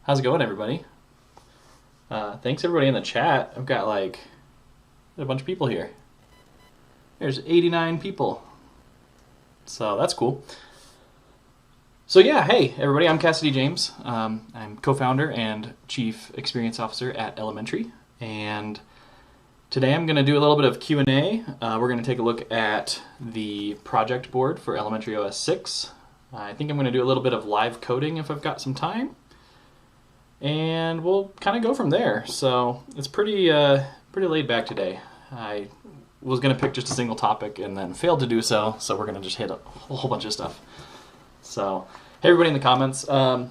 How's it going, everybody? Thanks everybody in the chat. I've got like a bunch of people here. There's 89 people. So that's cool. So yeah, hey everybody, I'm Cassidy James. I'm co-founder and chief experience officer at Elementary. And today I'm going to do a little bit of Q&A. We're going to take a look at the project board for Elementary OS 6. I think I'm going to do a little bit of live coding if I've got some time. And we'll kind of go from there. So it's pretty laid back today. I was going to pick just a single topic and then failed to do so. So we're going to just hit a whole bunch of stuff. So hey everybody in the comments. So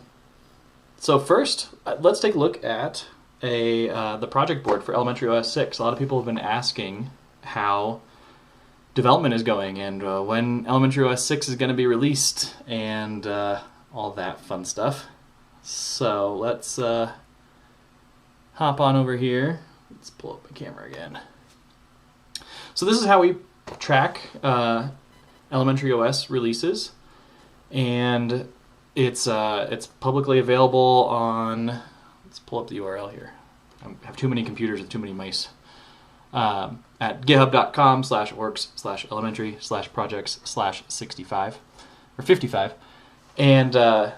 first, let's take a look at the project board for Elementary OS 6. A lot of people have been asking how development is going and when Elementary OS 6 is going to be released and all that fun stuff. So let's hop on over here. Let's pull up my camera again. So this is how we track Elementary OS releases, and it's publicly available on. Let's pull up the URL here. I have too many computers with too many mice. At github.com/orgs/elementary/projects/65 or 55, and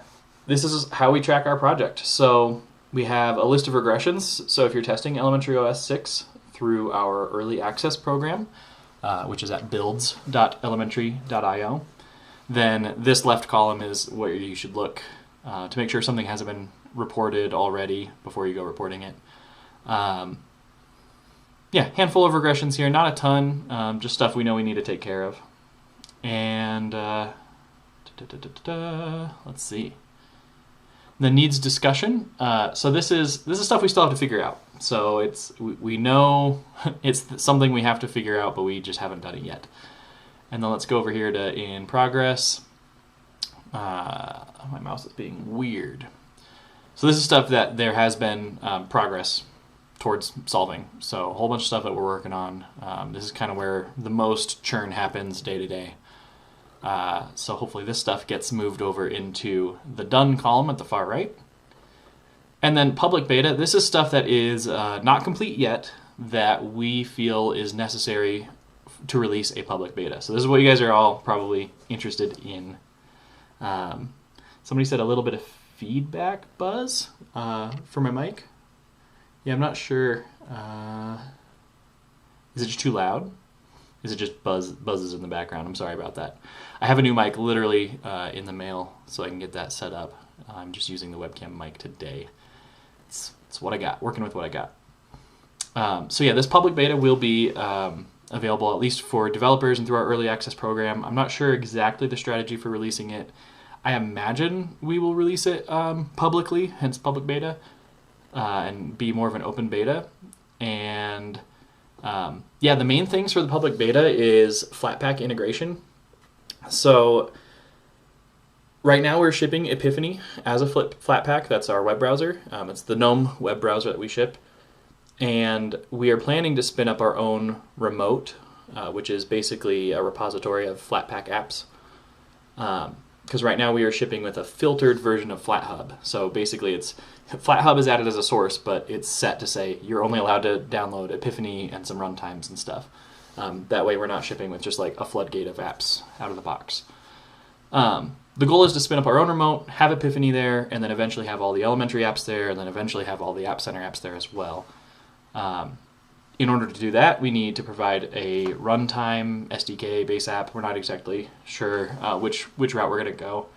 this is how we track our project. So we have a list of regressions. So if you're testing Elementary OS 6 through our early access program, which is at builds.elementary.io, then this left column is where you should look to make sure something hasn't been reported already before you go reporting it. Yeah, handful of regressions here, not a ton, just stuff we know we need to take care of. And let's see. The needs discussion. So this is stuff we still have to figure out. So we know it's something we have to figure out, but we just haven't done it yet. And then let's go over here to in progress. My mouse is being weird. So this is stuff that there has been progress towards solving. So a whole bunch of stuff that we're working on. This is kind of where the most churn happens day to day. So hopefully this stuff gets moved over into the done column at the far right. And then public beta, this is stuff that is not complete yet that we feel is necessary to release a public beta. So this is what you guys are all probably interested in. Somebody said a little bit of feedback buzz for my mic. Yeah, I'm not sure. Is it just too loud? Is it just buzzes in the background? I'm sorry about that. I have a new mic literally in the mail, so I can get that set up. I'm just using the webcam mic today. It's what I got, working with what I got. So yeah, this public beta will be available at least for developers and through our early access program. I'm not sure exactly the strategy for releasing it. I imagine we will release it publicly, hence public beta, and be more of an open beta. And yeah, the main things for the public beta is Flatpak integration. So right now we're shipping Epiphany as a Flatpak. That's our web browser. It's the GNOME web browser that we ship. And we are planning to spin up our own remote, which is basically a repository of Flatpak apps. Because right now we are shipping with a filtered version of FlatHub. So basically FlatHub is added as a source, but it's set to say you're only allowed to download Epiphany and some runtimes and stuff. That way we're not shipping with just like a floodgate of apps out of the box. The goal is to spin up our own remote, have Epiphany there, and then eventually have all the elementary apps there, and then eventually have all the App Center apps there as well. In order to do that, we need to provide a runtime SDK base app. We're not exactly sure which route we're going to go,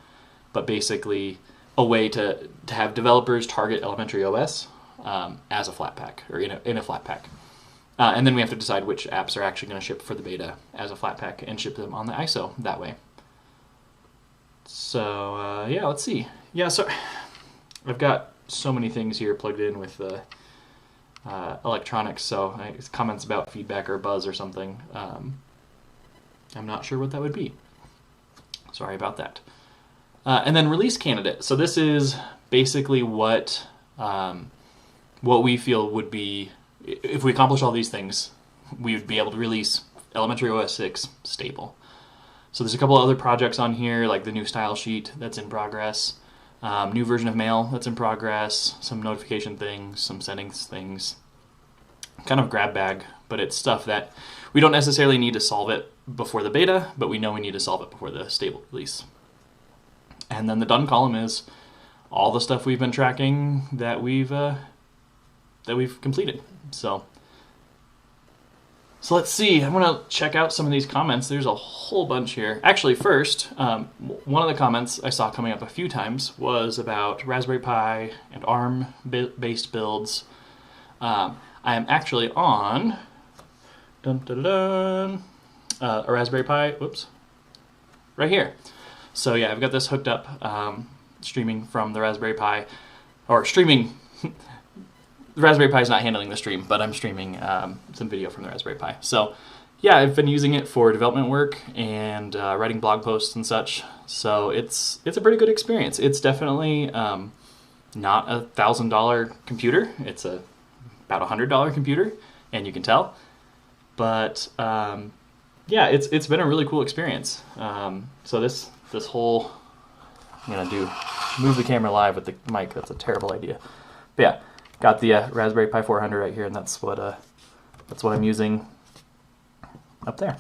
but basically a way to have developers target Elementary OS as a Flatpak or in a Flatpak. And then we have to decide which apps are actually going to ship for the beta as a Flatpak and ship them on the ISO that way. So yeah, let's see. Yeah, so I've got so many things here plugged in with the electronics, so comments about feedback or buzz or something. I'm not sure what that would be. Sorry about that. And then release candidate. So this is basically what we feel would be, if we accomplish all these things, we would be able to release Elementary OS 6 stable. So there's a couple other projects on here, like the new style sheet that's in progress. New version of mail that's in progress, some notification things, some settings things. Kind of grab bag, but it's stuff that we don't necessarily need to solve it before the beta, but we know we need to solve it before the stable release. And then the done column is all the stuff we've been tracking that we've completed. So let's see. I'm gonna check out some of these comments. There's a whole bunch here. Actually, first, one of the comments I saw coming up a few times was about Raspberry Pi and ARM-based builds. I am actually on a Raspberry Pi, whoops, right here. So yeah, I've got this hooked up, streaming from the Raspberry Pi, or streaming, the Raspberry Pi is not handling the stream, but I'm streaming some video from the Raspberry Pi. So yeah, I've been using it for development work and writing blog posts and such. So it's a pretty good experience. It's definitely not a $1,000 computer. It's about $100 computer, and you can tell. But yeah, it's been a really cool experience. So this whole, I'm gonna move the camera live with the mic. That's a terrible idea. But yeah, got the Raspberry Pi 400 right here, and that's what I'm using up there.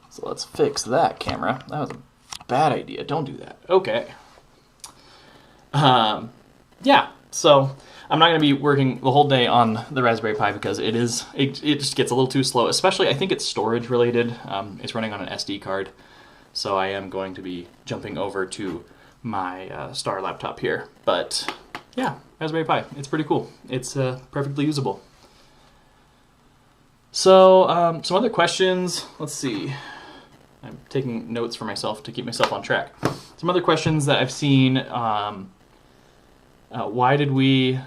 So let's fix that camera. That was a bad idea. Don't do that. Okay. Yeah. So I'm not going to be working the whole day on the Raspberry Pi because it just gets a little too slow, especially I think it's storage related. It's running on an SD card. So I am going to be jumping over to my Star laptop here. But yeah, Raspberry Pi, it's pretty cool. It's perfectly usable. So some other questions, let's see. I'm taking notes for myself to keep myself on track. Some other questions that I've seen, why did we...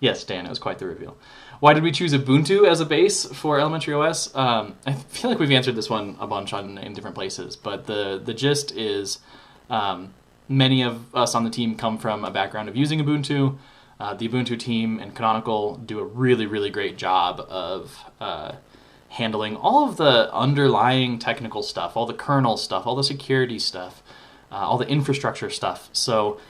Yes, Dan, it was quite the reveal. Why did we choose Ubuntu as a base for Elementary OS? I feel like we've answered this one a bunch in different places, but the gist is many of us on the team come from a background of using Ubuntu. The Ubuntu team and Canonical do a really, really great job of handling all of the underlying technical stuff, all the kernel stuff, all the security stuff, all the infrastructure stuff. So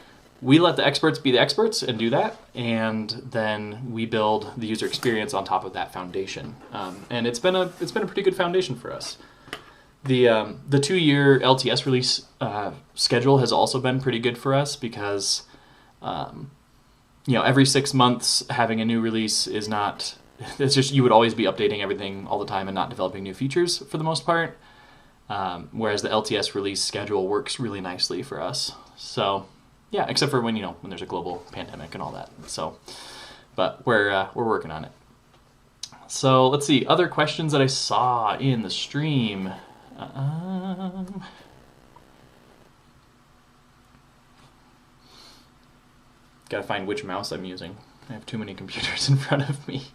we let the experts be the experts and do that, and then we build the user experience on top of that foundation. And it's been a pretty good foundation for us. The 2-year LTS release schedule has also been pretty good for us because every 6 months having a new release is not. It's just you would always be updating everything all the time and not developing new features for the most part. Whereas the LTS release schedule works really nicely for us. So. Yeah, except for when there's a global pandemic and all that. So, but we're working on it. So let's see other questions that I saw in the stream. Gotta find which mouse I'm using. I have too many computers in front of me.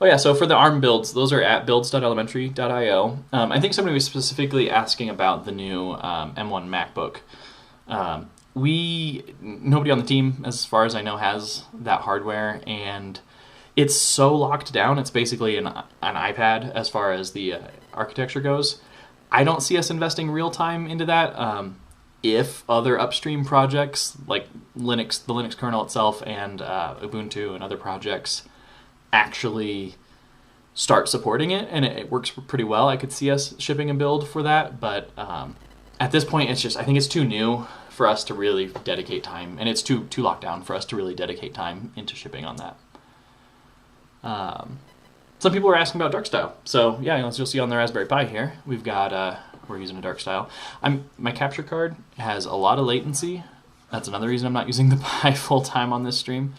Oh yeah, so for the ARM builds, those are at builds.elementary.io. I think somebody was specifically asking about the new M1 MacBook. Nobody on the team, as far as I know, has that hardware, and it's so locked down. It's basically an iPad as far as the architecture goes. I don't see us investing real time into that. If other upstream projects like Linux, the Linux kernel itself, and Ubuntu and other projects actually start supporting it and it works pretty well, I could see us shipping a build for that. But at this point, I think it's too new for us to really dedicate time, and it's too locked down for us to really dedicate time into shipping on that. Some people were asking about dark style. So yeah, as you'll see on the Raspberry Pi here, we've got we're using a dark style. My capture card has a lot of latency. That's another reason I'm not using the Pi full time on this stream.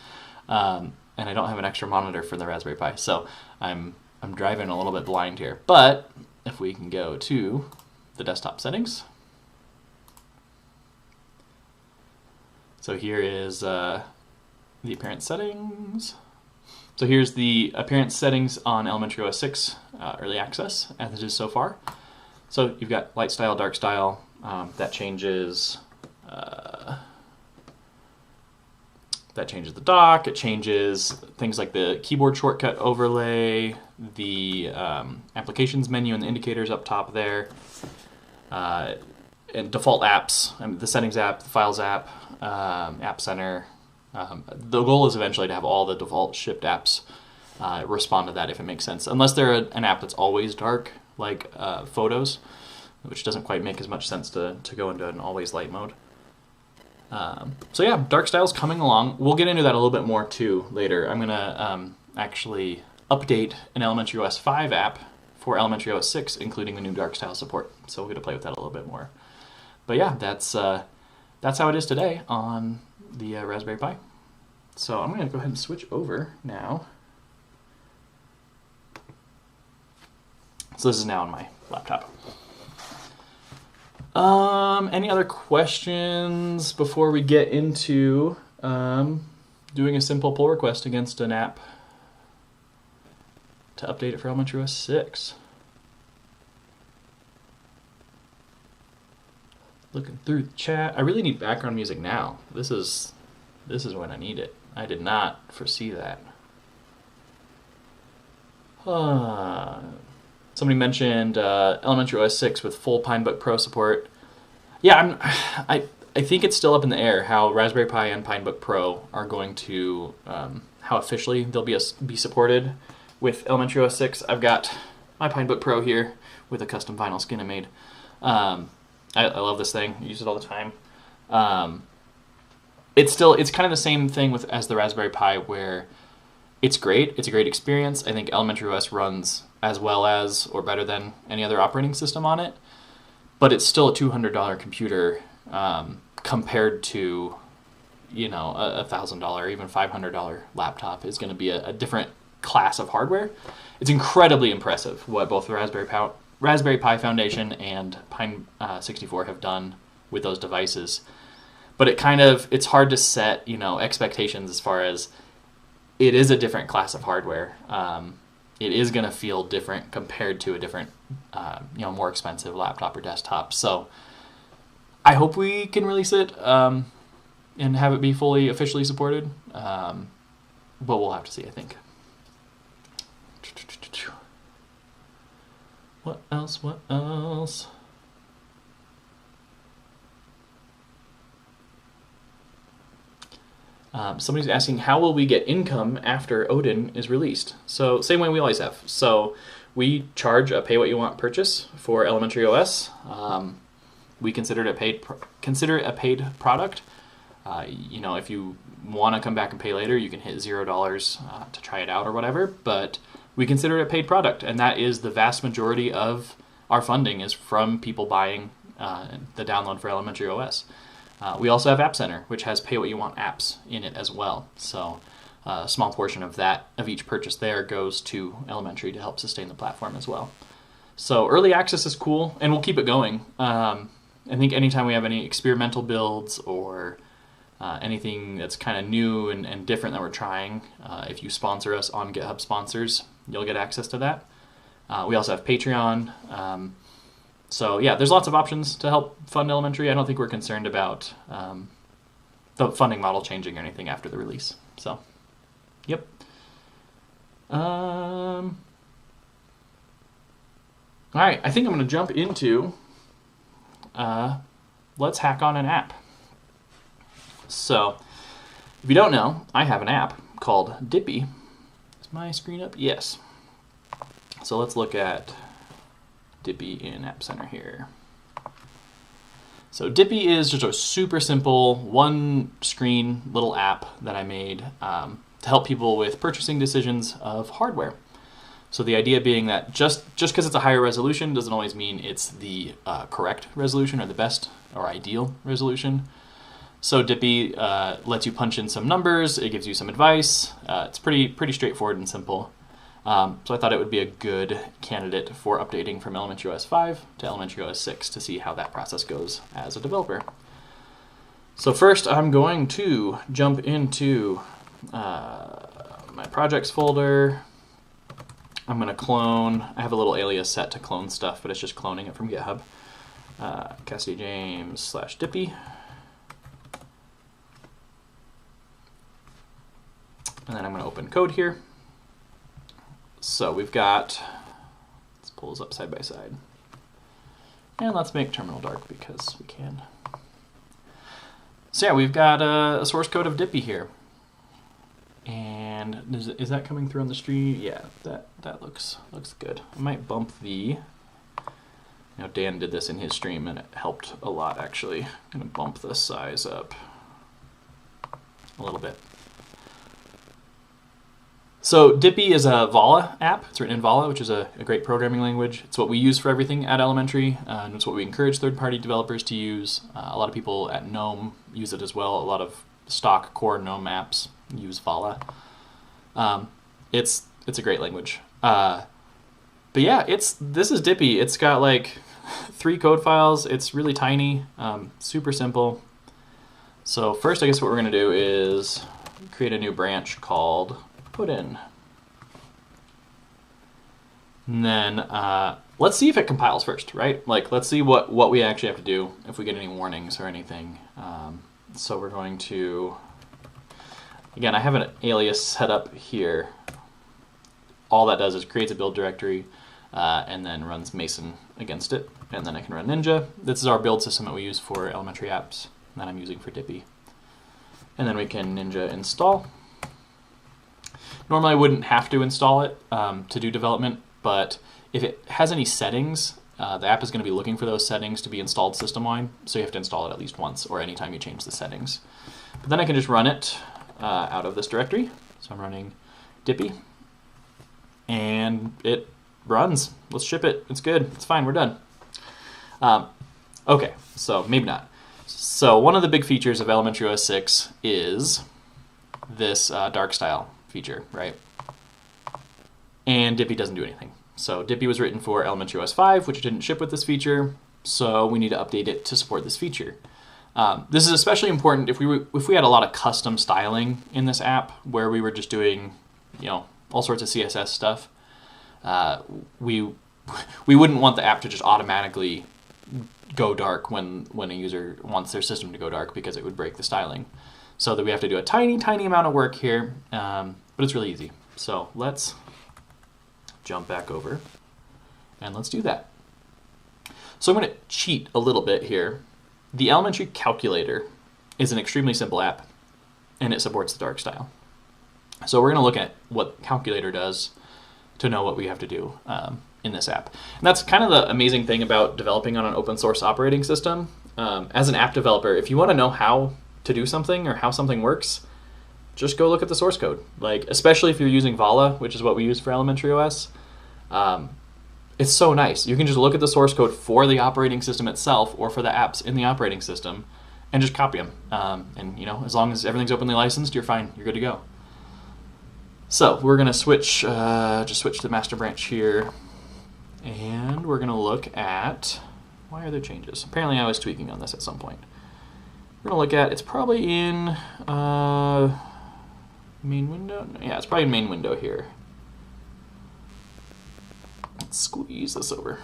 And I don't have an extra monitor for the Raspberry Pi, so I'm driving a little bit blind here. But if we can go to the desktop settings, so here is the appearance settings. So here's the appearance settings on Elementary OS 6 early access as it is so far. So you've got light style, dark style. That changes. That changes the dock, it changes things like the keyboard shortcut overlay, the applications menu and the indicators up top there, and default apps, the settings app, the files app, app center. The goal is eventually to have all the default shipped apps respond to that if it makes sense, unless they're an app that's always dark, like Photos, which doesn't quite make as much sense to go into an always light mode. So yeah, dark style's coming along. We'll get into that a little bit more too later. I'm gonna actually update an Elementary OS 5 app for Elementary OS 6, including the new dark style support. So we're gonna play with that a little bit more. But yeah, that's how it is today on the Raspberry Pi. So I'm gonna go ahead and switch over now. So this is now on my laptop. Any other questions before we get into doing a simple pull request against an app to update it for Elementary OS 6? Looking through the chat. I really need background music now. This is when I need it. I did not foresee that. Somebody mentioned Elementary OS 6 with full Pinebook Pro support. Yeah, I think it's still up in the air how Raspberry Pi and Pinebook Pro are going to, how officially they'll be supported with Elementary OS 6. I've got my Pinebook Pro here with a custom vinyl skin I made. I love this thing. I use it all the time. It's kind of the same thing as the Raspberry Pi, where it's great. It's a great experience. I think Elementary OS runs as well as or better than any other operating system on it, but it's still a $200 computer compared to, you know, a $1,000 even $500 laptop is going to be a different class of hardware. It's incredibly impressive what both the Raspberry Pi Foundation and Pine 64 have done with those devices, but it's hard to set, you know, expectations as far as it is a different class of hardware. It is going to feel different compared to a different, you know, more expensive laptop or desktop. So I hope we can release it and have it be fully officially supported, but we'll have to see, I think. What else? Somebody's asking, how will we get income after Odin is released? So same way we always have. So we charge a pay-what-you-want purchase for Elementary OS. We consider it a paid product. You know, if you want to come back and pay later, you can hit $0 to try it out or whatever. But we consider it a paid product, and that is the vast majority of our funding is from people buying the download for Elementary OS. We also have App Center, which has pay-what-you-want apps in it as well. So a small portion of each purchase there goes to Elementary to help sustain the platform as well. So early access is cool, and we'll keep it going. I think anytime we have any experimental builds or anything that's kind of new and different that we're trying, if you sponsor us on GitHub Sponsors, you'll get access to that. We also have Patreon. So yeah, there's lots of options to help fund Elementary. I don't think we're concerned about the funding model changing or anything after the release. So, yep. All right, I think I'm going to jump into let's hack on an app. So, if you don't know, I have an app called Dippy. Is my screen up? Yes. So let's look at Dippy in App Center here. So Dippy is just a super simple one screen little app that I made to help people with purchasing decisions of hardware. So the idea being that just because it's a higher resolution doesn't always mean it's the correct resolution or the best or ideal resolution. So Dippy lets you punch in some numbers, it gives you some advice. It's pretty straightforward and simple. So I thought it would be a good candidate for updating from Elementary OS 5 to Elementary OS 6 to see how that process goes as a developer. So first I'm going to jump into my projects folder. I'm going to clone. I have a little alias set to clone stuff, but it's just cloning it from GitHub. Cassidy James /Dippy. And then I'm going to open code here. So we've got, let's pull those up side by side. And let's make terminal dark because we can. So yeah, we've got a source code of Dippy here. And is that coming through on the stream? Yeah, that looks good. I might bump the, Dan did this in his stream and it helped a lot actually. I'm gonna bump the size up a little bit. So Dippy is a Vala app. It's written in Vala, which is a great programming language. It's what we use for everything at Elementary, and it's what we encourage third-party developers to use. A lot of people at GNOME use it as well. A lot of stock core GNOME apps use Vala. It's a great language. But yeah, this is Dippy. It's got like 3 code files. It's really tiny, super simple. So first, I guess what we're going to do is create a new branch called put in. And then let's see if it compiles first, right? Like, let's see what we actually have to do if we get any warnings or anything. So we're going to, again, I have an alias set up here. All that does is creates a build directory and then runs Mason against it. And then I can run Ninja. This is our build system that we use for elementary apps that I'm using for Dippy. And then we can Ninja install. Normally I wouldn't have to install it to do development, but if it has any settings, the app is going to be looking for those settings to be installed system-wide, so you have to install it at least once or anytime you change the settings. But then I can just run it out of this directory. So I'm running Dippy, and it runs. Let's ship it. It's good. It's fine. We're done. Okay, so maybe not. So one of the big features of Elementary OS 6 is this dark style feature, right? And Dippy doesn't do anything. So Dippy was written for Elementary OS 5, which didn't ship with this feature, so we need to update it to support this feature. This is especially important if we had a lot of custom styling in this app, where we were just doing, all sorts of CSS stuff. We wouldn't want the app to just automatically go dark when a user wants their system to go dark, because it would break the styling. So that we have to do a tiny amount of work here, but it's really easy. So let's jump back over and let's do that. So I'm going to cheat a little bit here. The Elementary Calculator is an extremely simple app, and it supports the dark style. So we're going to look at what Calculator does to know what we have to do in this app. And that's kind of the amazing thing about developing on an open source operating system. As an app developer, if you want to know how to do something or how something works, just go look at the source code. Like, especially if you're using Vala, which is what we use for Elementary OS, it's so nice. You can just look at the source code for the operating system itself or for the apps in the operating system and just copy them. And as long as everything's openly licensed, you're fine. You're good to go. So we're going to switch, just switch to the master branch here, and we're going to look at, why are there changes? Apparently I was tweaking on this at some point. We're going to look at, it's probably in main window. Yeah, it's probably in main window here. Let's squeeze this over.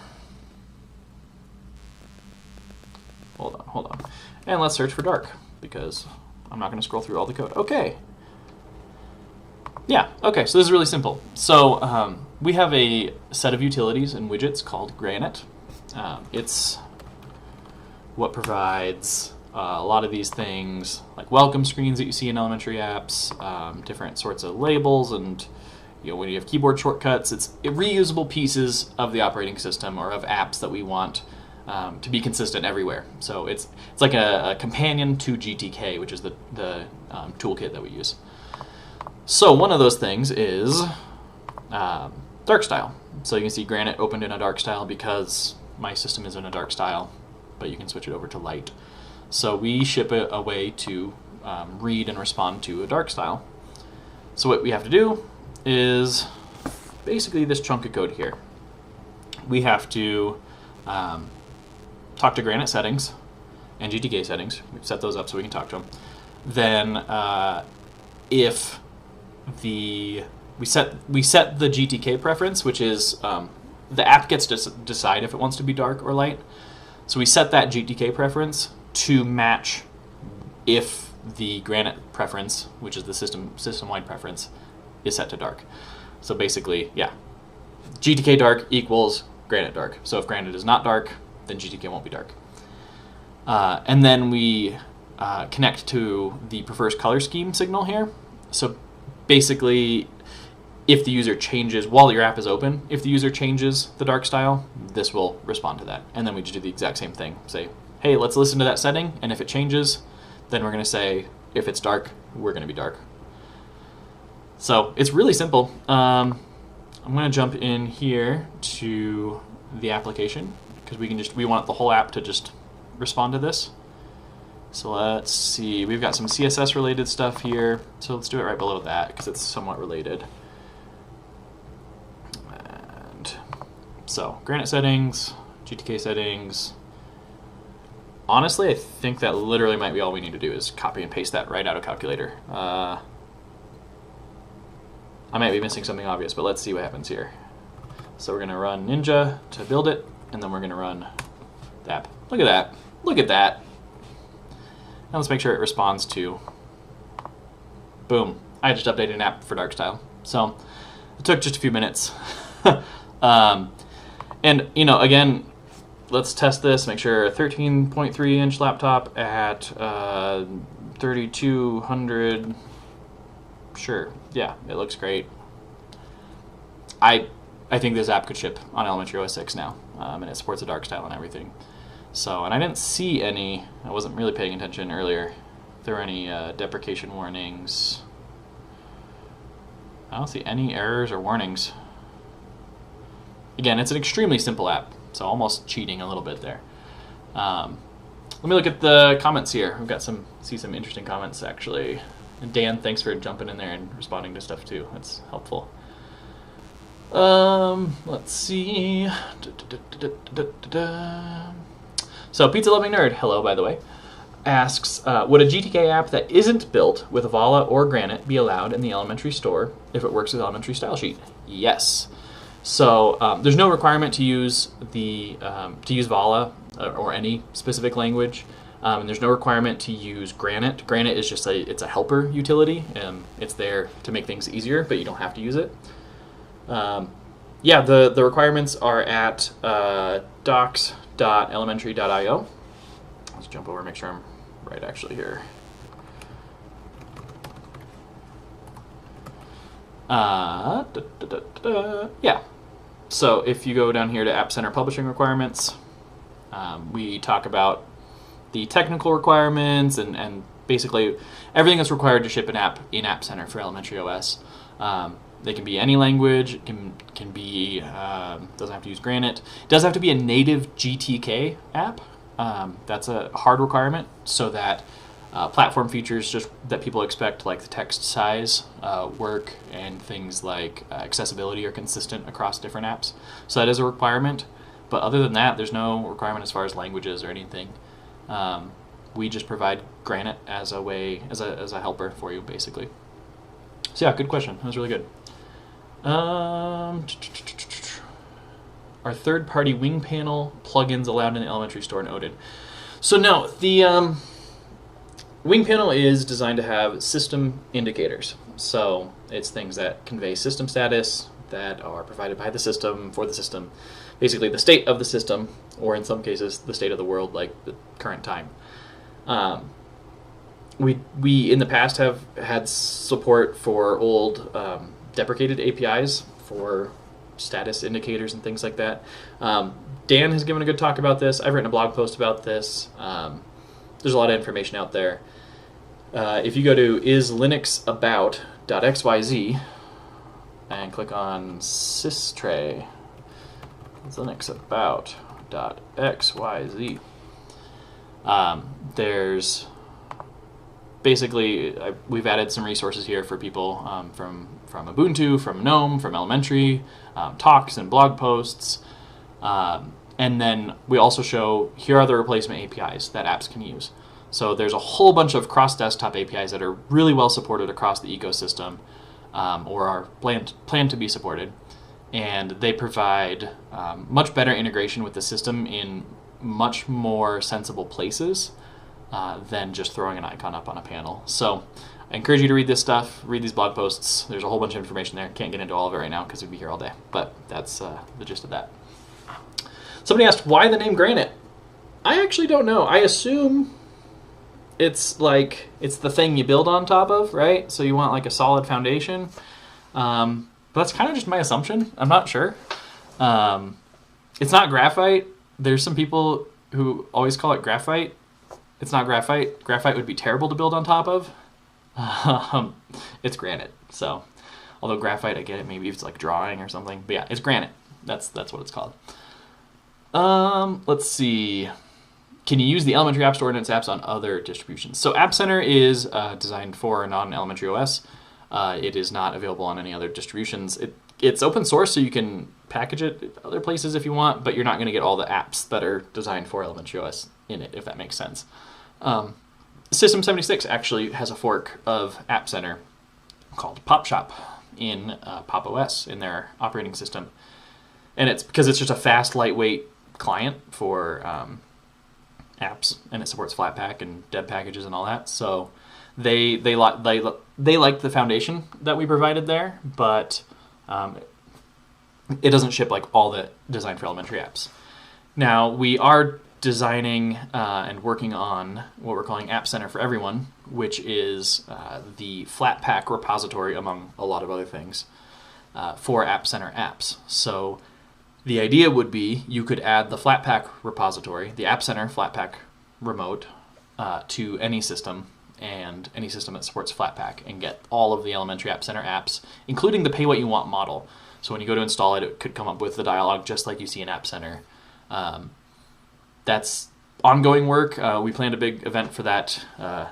Hold on. And let's search for dark, because I'm not going to scroll through all the code. Okay. Yeah, okay, so this is really simple. So we have a set of utilities and widgets called Granite. It's what provides a lot of these things, like welcome screens that you see in elementary apps, different sorts of labels, and when you have keyboard shortcuts, it's reusable pieces of the operating system or of apps that we want to be consistent everywhere. So it's like a companion to GTK, which is the toolkit that we use. So one of those things is dark style. So you can see Granite opened in a dark style because my system is in a dark style, but you can switch it over to light. So we ship a way to read and respond to a dark style. So what we have to do is basically this chunk of code here. We have to talk to Granite settings and GTK settings. We've set those up so we can talk to them. Then if we set the GTK preference, which is the app gets to decide if it wants to be dark or light. So we set that GTK preference to match if the Granite preference, which is the system-wide preference, is set to dark. So basically, yeah, GTK dark equals Granite dark. So if Granite is not dark, then GTK won't be dark. And then we connect to the prefers color scheme signal here. So basically, if the user changes, while your app is open, if the user changes the dark style, this will respond to that. And then we just do the exact same thing. Say, hey, let's listen to that setting, and if it changes, then we're going to say, if it's dark, we're going to be dark. So it's really simple. I'm going to jump in here to the application, because we want the whole app to just respond to this. So let's see, we've got some CSS related stuff here. So let's do it right below that, because it's somewhat related. And so Granite settings, GTK settings. Honestly, I think that literally might be all we need to do is copy and paste that right out of Calculator. I might be missing something obvious, but let's see what happens here. So we're going to run Ninja to build it, and then we're going to run the app. Look at that. Look at that. Now let's make sure it responds to, boom, I just updated an app for dark style. So it took just a few minutes. And, you know, again, let's test this, make sure a 13.3 inch laptop at 3200. Sure, yeah, it looks great. I think this app could ship on Elementary OS 6 now, and it supports the dark style and everything. So, and I didn't see any, I wasn't really paying attention earlier, if there were any deprecation warnings. I don't see any errors or warnings. Again, it's an extremely simple app, so almost cheating a little bit there. Let me look at the comments here. We've got see some interesting comments actually. And Dan, thanks for jumping in there and responding to stuff too. That's helpful. Let's see. So Pizza Loving Nerd, hello by the way, asks, would a GTK app that isn't built with Vala or Granite be allowed in the Elementary store if it works with Elementary Style Sheet? Yes. So there's no requirement to use Vala or any specific language. And there's no requirement to use Granite. Granite is just it's a helper utility. It's there to make things easier, but you don't have to use it. Yeah, the requirements are at docs.elementary.io. Let's jump over and make sure I'm right actually here. Yeah. So if you go down here to App Center publishing requirements, we talk about the technical requirements and basically everything that's required to ship an app in App Center for Elementary OS. They can be any language. Can be doesn't have to use Granite. It does have to be a native GTK app. That's a hard requirement so that platform features just that people expect, like the text size, work, and things like accessibility are consistent across different apps. So that is a requirement. But other than that, there's no requirement as far as languages or anything. We just provide Granite as a way, as a helper for you, basically. So yeah, good question. That was really good. Are third-party wing panel plugins allowed in the Elementary store in Odin? So no, the wing panel is designed to have system indicators. So it's things that convey system status that are provided by the system for the system. Basically the state of the system, or in some cases the state of the world, like the current time. We in the past have had support for old deprecated APIs for status indicators and things like that. Dan has given a good talk about this. I've written a blog post about this. There's a lot of information out there. If you go to islinuxabout.xyz and click on systray, islinuxabout.xyz, there's basically, we've added some resources here for people from Ubuntu, from GNOME, from Elementary, talks and blog posts. And then we also show, here are the replacement APIs that apps can use. So there's a whole bunch of cross-desktop APIs that are really well supported across the ecosystem, or are planned to be supported. And they provide much better integration with the system in much more sensible places than just throwing an icon up on a panel. So I encourage you to read this stuff, read these blog posts. There's a whole bunch of information there. Can't get into all of it right now because we'd be here all day, but that's the gist of that. Somebody asked, why the name Granite? I actually don't know. I assume it's the thing you build on top of, right? So you want like a solid foundation. But that's kind of just my assumption. I'm not sure. It's not graphite. There's some people who always call it graphite. It's not graphite. Graphite would be terrible to build on top of. It's granite. So, although graphite, I get it. Maybe it's like drawing or something. But yeah, it's granite. That's what it's called. Let's see. Can you use the Elementary App Store and its apps on other distributions? So App Center is designed for non-elementary OS. It is not available on any other distributions. It's open source, so you can package it other places if you want, but you're not going to get all the apps that are designed for elementary OS in it, if that makes sense. System 76 actually has a fork of App Center called PopShop in Pop! OS in their operating system. And it's because it's just a fast, lightweight client for apps, and it supports Flatpak and deb packages and all that. So they like the foundation that we provided there, but it doesn't ship like all the design for elementary apps. Now we are designing and working on what we're calling App Center for Everyone, which is the Flatpak repository among a lot of other things for App Center apps. So the idea would be you could add the Flatpak repository, the App Center Flatpak remote, to any system and any system that supports Flatpak, and get all of the elementary App Center apps, including the pay what you want model. So when you go to install it, it could come up with the dialog just like you see in App Center. That's ongoing work. We planned a big event for that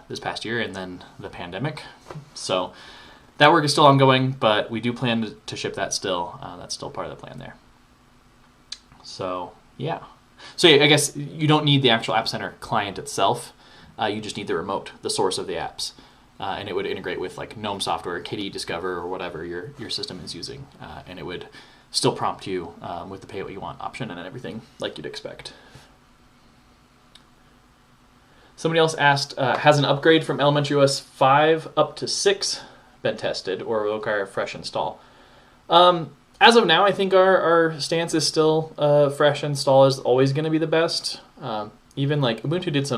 this past year, and then the pandemic. So that work is still ongoing, but we do plan to ship that still. That's still part of the plan there. So yeah. So yeah, I guess you don't need the actual App Center client itself. You just need the remote, the source of the apps. And it would integrate with like GNOME software, Kitty, Discover, or whatever your system is using. And it would still prompt you with the pay what you want option and everything like you'd expect. Somebody else asked, has an upgrade from Elementary OS 5 up to 6 been tested, or will require a fresh install? As of now, I think our stance is still fresh install is always going to be the best. Even like Ubuntu did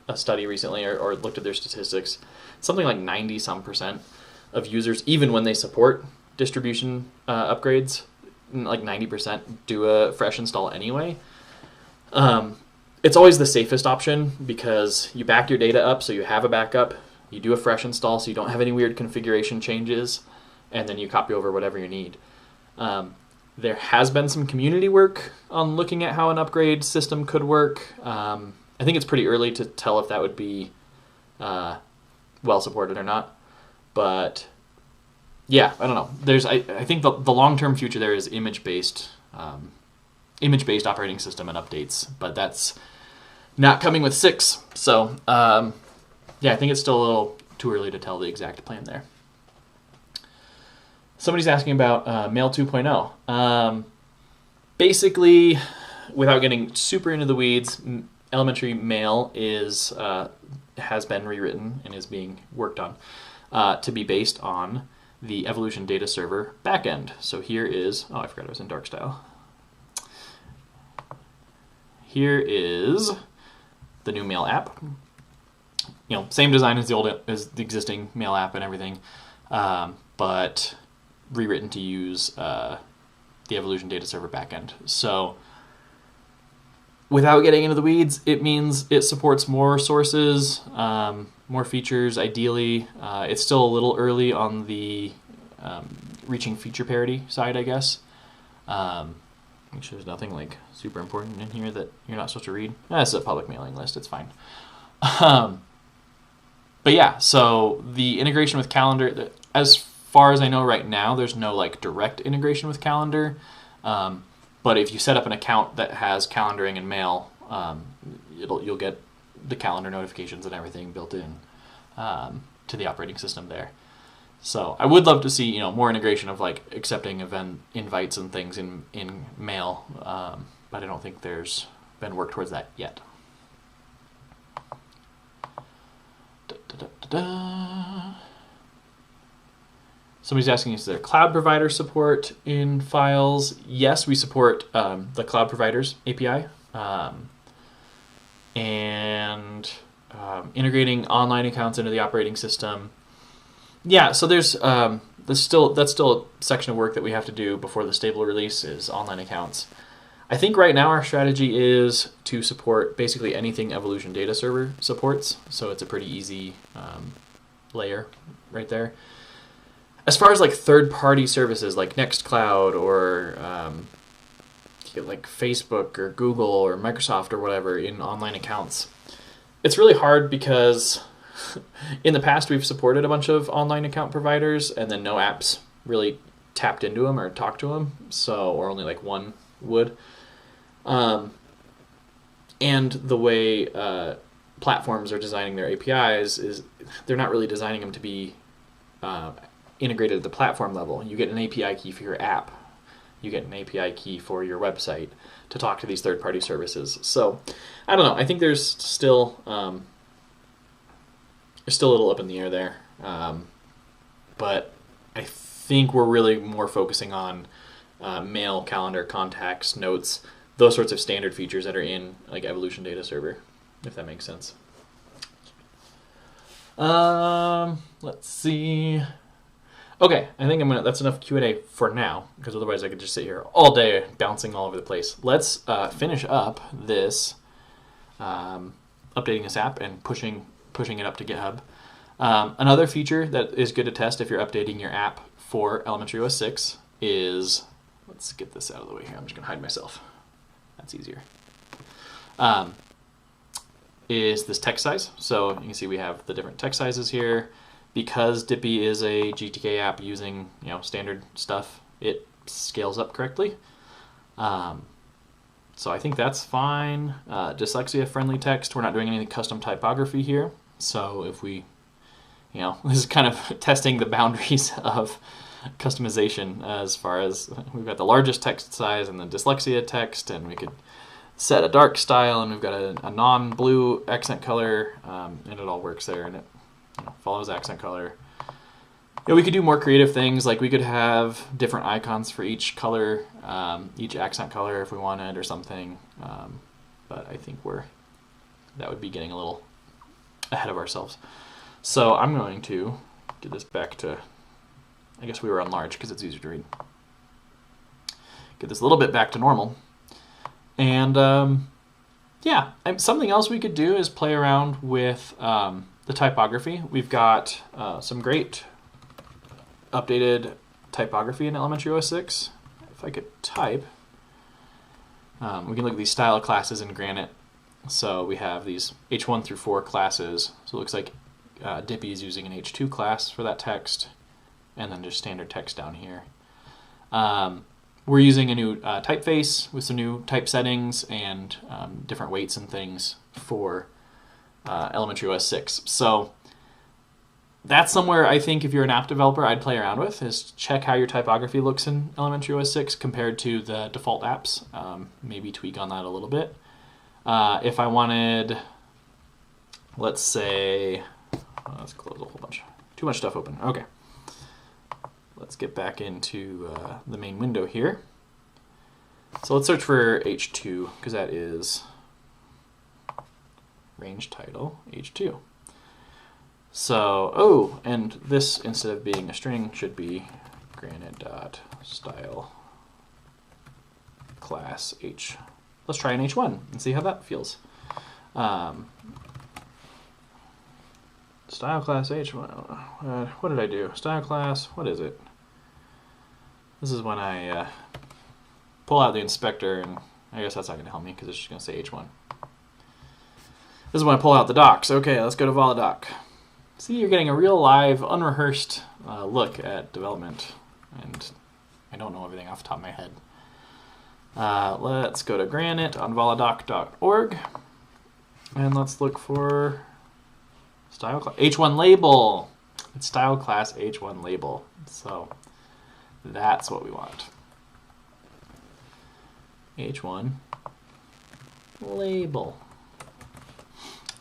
a study recently, or looked at their statistics. Something like 90-some% of users, even when they support distribution upgrades, like 90% do a fresh install anyway. It's always the safest option because you back your data up so you have a backup. You do a fresh install so you don't have any weird configuration changes, and then you copy over whatever you need. There has been some community work on looking at how an upgrade system could work. I think it's pretty early to tell if that would be well supported or not. But yeah, I don't know. I think the long-term future there is image-based operating system and updates, but that's not coming with 6. So yeah, I think it's still a little too early to tell the exact plan there. Somebody's asking about Mail 2.0. Basically, without getting super into the weeds, elementary Mail has been rewritten and is being worked on to be based on the Evolution Data Server backend. So here is, oh, I forgot it was in dark style. Here is the new Mail app. Same design as the existing Mail app and everything, but rewritten to use the Evolution Data Server backend. So without getting into the weeds, it means it supports more sources, more features, ideally. It's still a little early on the reaching feature parity side, I guess. Make sure there's nothing like super important in here that you're not supposed to read. That's a public mailing list, it's fine. But yeah, so the integration with Calendar, as far as I know right now, there's no like direct integration with Calendar. But if you set up an account that has calendaring and Mail, you'll get the calendar notifications and everything built in to the operating system there. So I would love to see more integration of like accepting event invites and things in Mail, but I don't think there's been work towards that yet. Somebody's asking, is there cloud provider support in files? Yes, we support the cloud providers API. And integrating online accounts into the operating system. Yeah, so that's still a section of work that we have to do before the stable release is online accounts. I think right now our strategy is to support basically anything Evolution Data Server supports, so it's a pretty easy layer right there. As far as like third-party services like Nextcloud or like Facebook or Google or Microsoft or whatever in online accounts, it's really hard because in the past we've supported a bunch of online account providers and then no apps really tapped into them or talked to them, or only like one would. And the way platforms are designing their APIs is they're not really designing them to be integrated at the platform level. You get an API key for your app. You get an API key for your website to talk to these third-party services. So, I don't know. I think there's still a little up in the air there. But I think we're really more focusing on mail, calendar, contacts, notes, those sorts of standard features that are in like Evolution Data Server, if that makes sense. Let's see. Okay, I think that's enough Q&A for now, because otherwise I could just sit here all day bouncing all over the place. Let's finish up this, updating this app and pushing it up to GitHub. Another feature that is good to test if you're updating your app for Elementary OS 6 is, let's get this out of the way here. I'm just going to hide myself. That's easier. Is this text size. So you can see we have the different text sizes here. Because Dippy is a GTK app using standard stuff, it scales up correctly. So I think that's fine. Dyslexia-friendly text. We're not doing any custom typography here. So if we, this is kind of testing the boundaries of customization as far as we've got the largest text size and the dyslexia text, and we could set a dark style, and we've got a non-blue accent color, and it all works there, and it follows accent color. We could do more creative things, like we could have different icons for each color, each accent color if we wanted or something. But I think that would be getting a little ahead of ourselves. So I'm going to get this back to, I guess we were on large because it's easier to read. Get this a little bit back to normal. And yeah, something else we could do is play around with the typography. We've got some great updated typography in Elementary OS 6. If I could type, we can look at these style classes in Granite. So we have these H1 through 4 classes. So it looks like Dippy is using an H2 class for that text, and then just standard text down here. We're using a new typeface with some new type settings and different weights and things for Elementary OS 6. So that's somewhere I think if you're an app developer I'd play around with, is check how your typography looks in Elementary OS 6 compared to the default apps. Maybe tweak on that a little bit. If I wanted, let's say, let's close a whole bunch. Too much stuff open. Okay. Let's get back into the main window here. So let's search for H2, because that is range title H2. So, and this, instead of being a string, should be granite.style class H. Let's try an H1 and see how that feels. Style class H1. What did I do? Style class, what is it? This is when I pull out the inspector, and I guess that's not going to help me because it's just going to say H1. This is when I pull out the docs. Okay, let's go to VolaDoc. See, you're getting a real live, unrehearsed look at development, and I don't know everything off the top of my head. Let's go to Granite on voladoc.org, and let's look for style class H1 label. It's style class H1 label. So that's what we want. H1 label.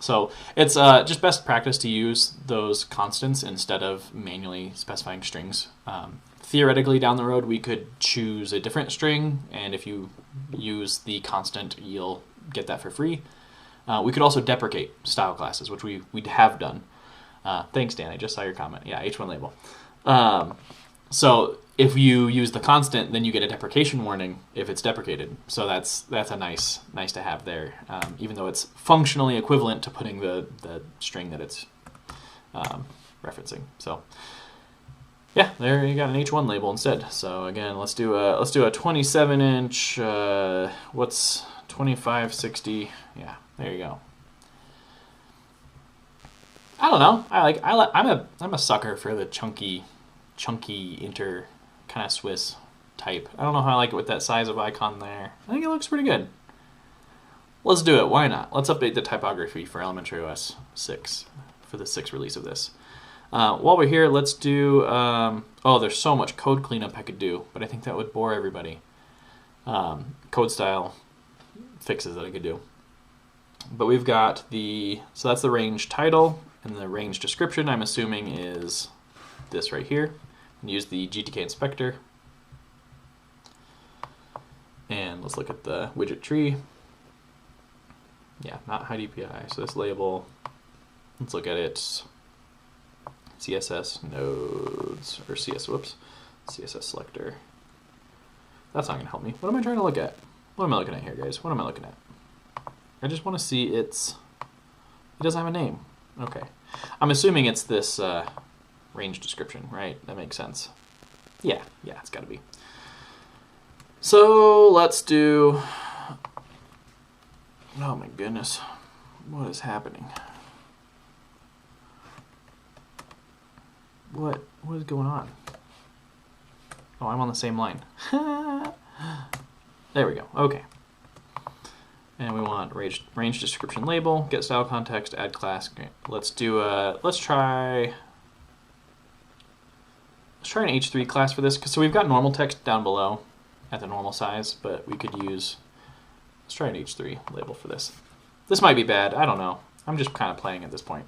So it's just best practice to use those constants instead of manually specifying strings. Theoretically, down the road, we could choose a different string, and if you use the constant, you'll get that for free. We could also deprecate style classes, which we have done. Thanks, Dan. I just saw your comment. Yeah, H1 label. So if you use the constant, then you get a deprecation warning if it's deprecated. So that's a nice to have there, even though it's functionally equivalent to putting the string that it's referencing. So yeah, there you got an H1 label instead. So again, let's do a 27-inch. What's 2560? Yeah, there you go. I don't know. I'm a sucker for the chunky inter kind of Swiss type. I don't know how I like it with that size of icon there. I think it looks pretty good. Let's do it. Why not? Let's update the typography for Elementary OS 6 for the 6th release of this. While we're here, let's do... oh, there's so much code cleanup I could do, but I think that would bore everybody. Code style fixes that I could do. But we've got the... So that's the range title, and the range description, I'm assuming, is this right here. And use the GTK inspector. And let's look at the widget tree. Yeah, not high DPI. So this label, let's look at it. CSS nodes, or CSS selector. That's not going to help me. What am I trying to look at? What am I looking at here, guys? What am I looking at? I just want to see it doesn't have a name. Okay. I'm assuming it's this range description, right? That makes sense. Yeah, it's got to be. So let's do... Oh my goodness. What is happening? What is going on? Oh, I'm on the same line. There we go. Okay. And we want range description label, get style context, add class. Okay. Let's try an H3 class for this. So we've got normal text down below at the normal size, but we could use, let's try an H3 label for this. This might be bad. I don't know. I'm just kind of playing at this point.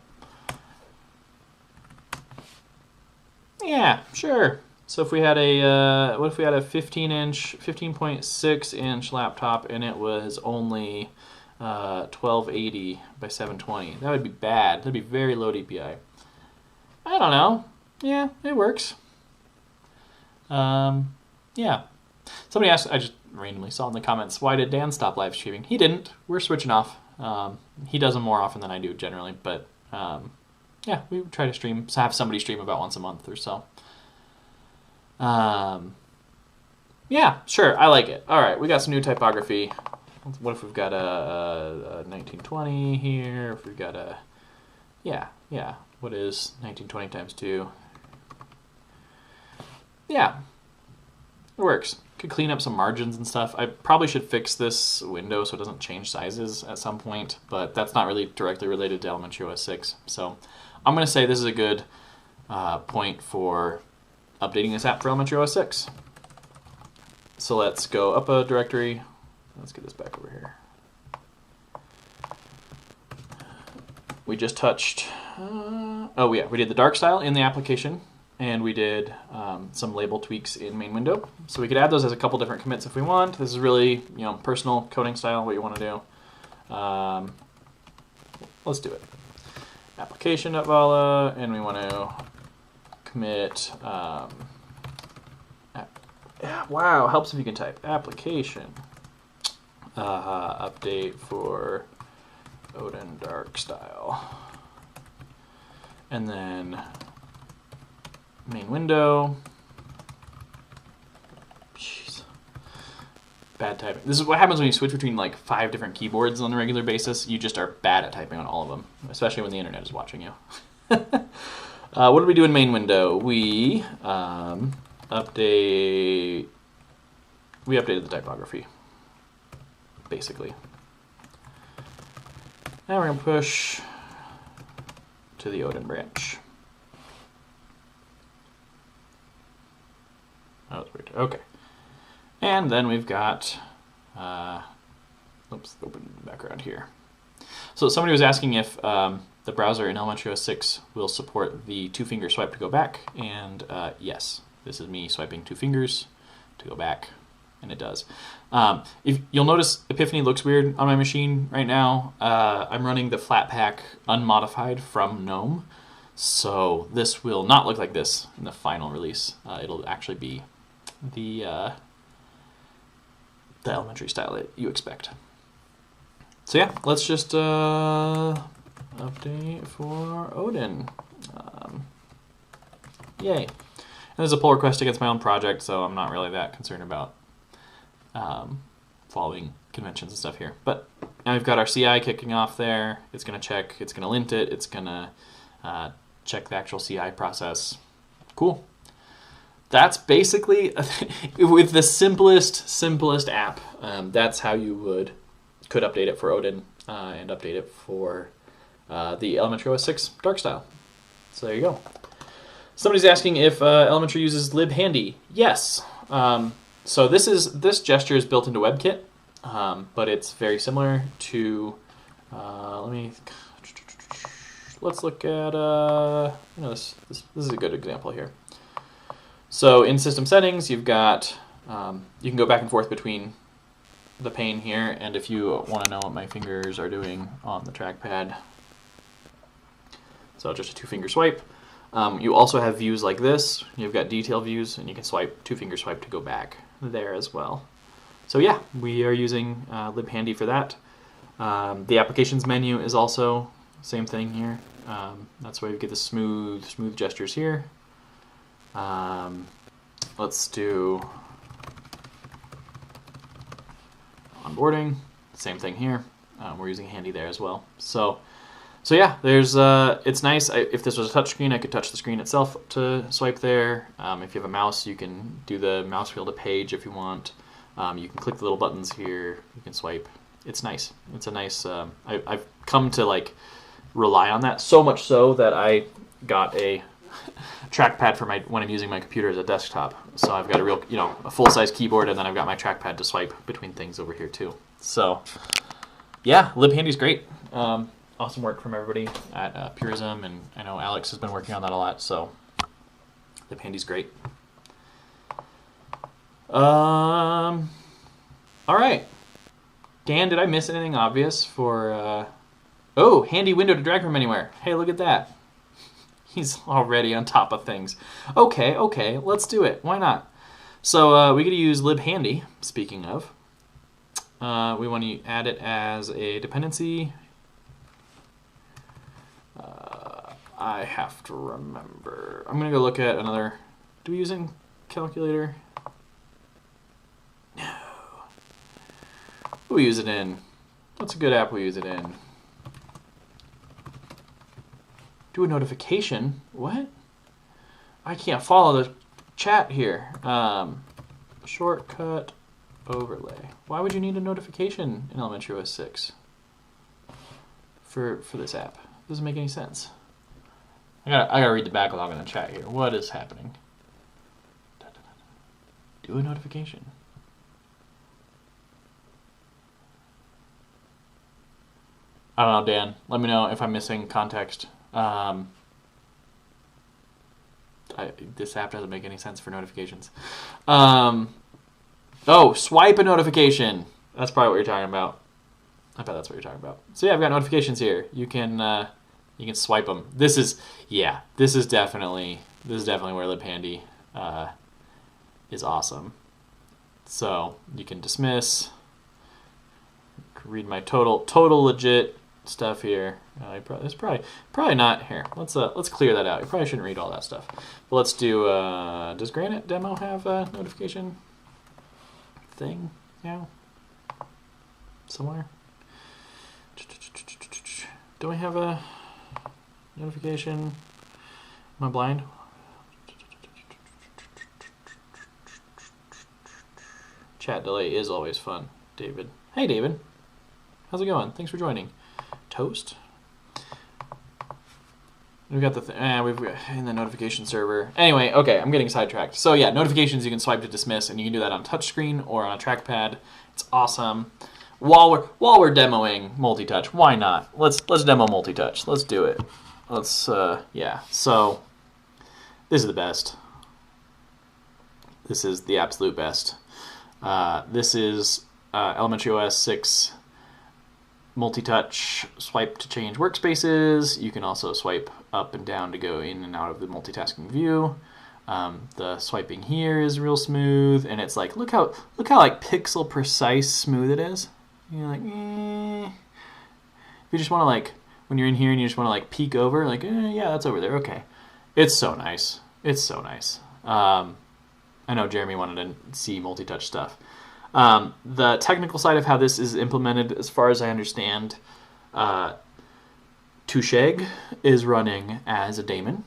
Yeah, sure. So if we had a, what if we had a 15.6 inch laptop and it was only 1280 by 720? That would be bad. That'd be very low DPI. I don't know. Yeah, it works. Yeah. Somebody asked, I just randomly saw in the comments, why did Dan stop live streaming? He didn't. We're switching off. He does them more often than I do generally, but yeah, we try to stream, have somebody stream about once a month or so. Yeah, sure, I like it. All right, we got some new typography. What if we've got a 1920 here? If we've got a, yeah, what is 1920 times 2? Yeah, it works. Could clean up some margins and stuff. I probably should fix this window so it doesn't change sizes at some point, but that's not really directly related to Elementary OS 6. So I'm going to say this is a good point for updating this app for Elementary OS 6. So let's go up a directory. Let's get this back over here. We just touched, oh yeah, we did the dark style in the application, and we did some label tweaks in main window. So we could add those as a couple different commits if we want. This is really, personal coding style, what you want to do. Let's do it. Application.vala, and we want to commit, wow, helps if you can type, application, update for Odin dark style. And then main window. Jeez. Bad typing. This is what happens when you switch between like 5 different keyboards on a regular basis. You just are bad at typing on all of them, especially when the internet is watching you. What do we do in main window? We updated the typography, basically. Now we're going to push to the Odin branch. That was weird. Okay. And then we've got, oops, open the background here. So somebody was asking if the browser in Elementary OS 6 will support the 2-finger swipe to go back, and yes, this is me swiping 2 fingers to go back, and it does. If you'll notice, Epiphany looks weird on my machine right now. I'm running the Flatpak unmodified from GNOME, so this will not look like this in the final release. It'll actually be the elementary style that you expect. So yeah, let's just update for Odin. Yay. And there's a pull request against my own project, so I'm not really that concerned about following conventions and stuff here. But now we've got our CI kicking off there. It's going to check, it's going to lint it, it's going to check the actual CI process. Cool. That's basically, with the simplest app, that's how you could update it for Odin and update it for the Elementary OS 6 dark style. So there you go. Somebody's asking if Elementary uses Libhandy. Yes. So this gesture is built into WebKit, but it's very similar to. Let's look at. This is a good example here. So in system settings, you've got you can go back and forth between the pane here, and if you want to know what my fingers are doing on the trackpad, so just a 2-finger swipe. You also have views like this. You've got detail views, and you can swipe 2-finger swipe to go back there as well. So yeah, we are using Libhandy for that. The applications menu is also same thing here. That's why you get the smooth gestures here. Let's do onboarding. Same thing here. We're using Handy there as well. So yeah, there's it's nice. If this was a touch screen, I could touch the screen itself to swipe there. If you have a mouse, you can do the mouse wheel to page if you want. You can click the little buttons here. You can swipe. It's nice. It's a nice. I've come to like rely on that so much so that I got a trackpad for when I'm using my computer as a desktop. So I've got a real, a full-size keyboard, and then I've got my trackpad to swipe between things over here too. So yeah, Libhandy's great. Awesome work from everybody at Purism, and I know Alex has been working on that a lot, so Libhandy's great. All right. Dan, did I miss anything obvious for... Oh, handy window to drag from anywhere. Hey, look at that. He's already on top of things. Okay, let's do it. Why not? So we get to use Libhandy, speaking of. We want to add it as a dependency. I have to remember. I'm going to go look at another. Do we use in calculator? No. What do we use it in? What's a good app we use it in? Do a notification? What? I can't follow the chat here. Shortcut overlay. Why would you need a notification in Elementary OS 6 for this app? Doesn't make any sense. I gotta read the backlog in the chat here. What is happening? Do a notification. I don't know, Dan. Let me know if I'm missing context. This app doesn't make any sense for notifications. Oh, swipe a notification. That's probably what you're talking about. I bet that's what you're talking about. So yeah, I've got notifications here. You can swipe them. This is definitely where Libhandy is awesome. So you can dismiss. Read my total legit stuff here. It's probably not here. Let's clear that out. You probably shouldn't read all that stuff. But let's do. Does Granite Demo have a notification thing now? Somewhere. Do we have a notification? Am I blind? Chat delay is always fun, David. Hey, David. How's it going? Thanks for joining. Toast. We've got we've got in the notification server. Anyway, okay, I'm getting sidetracked. So yeah, notifications you can swipe to dismiss, and you can do that on touchscreen or on a trackpad. It's awesome. while we're demoing Multitouch, why not? Let's demo Multitouch. Let's do it. Let's yeah. So this is the best. This is the absolute best. This is Elementary OS 6 Multitouch swipe to change workspaces. You can also swipe up and down to go in and out of the multitasking view. The swiping here is real smooth, and it's like look how like pixel precise smooth it is. You're like, if you just want to like when you're in here and you just want to like peek over, like yeah, that's over there. Okay, it's so nice. It's so nice. I know Jeremy wanted to see multi-touch stuff. The technical side of how this is implemented, as far as I understand, Toucheg is running as a daemon,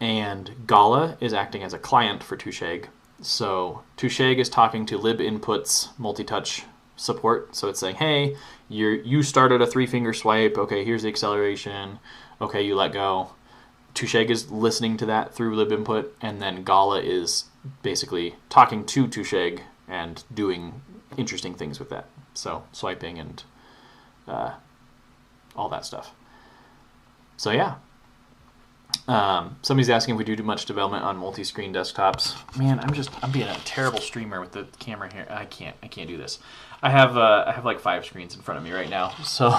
and Gala is acting as a client for Toucheg. So Toucheg is talking to libinput's multi-touch support. So it's saying, hey, you started a 3-finger swipe. Okay, here's the acceleration. Okay, you let go. Toucheg is listening to that through libinput, and then Gala is basically talking to Toucheg and doing interesting things with that. So swiping and all that stuff. So yeah. Somebody's asking if we do much development on multi-screen desktops. Man, I'm being a terrible streamer with the camera here. I can't do this. I have like 5 screens in front of me right now, so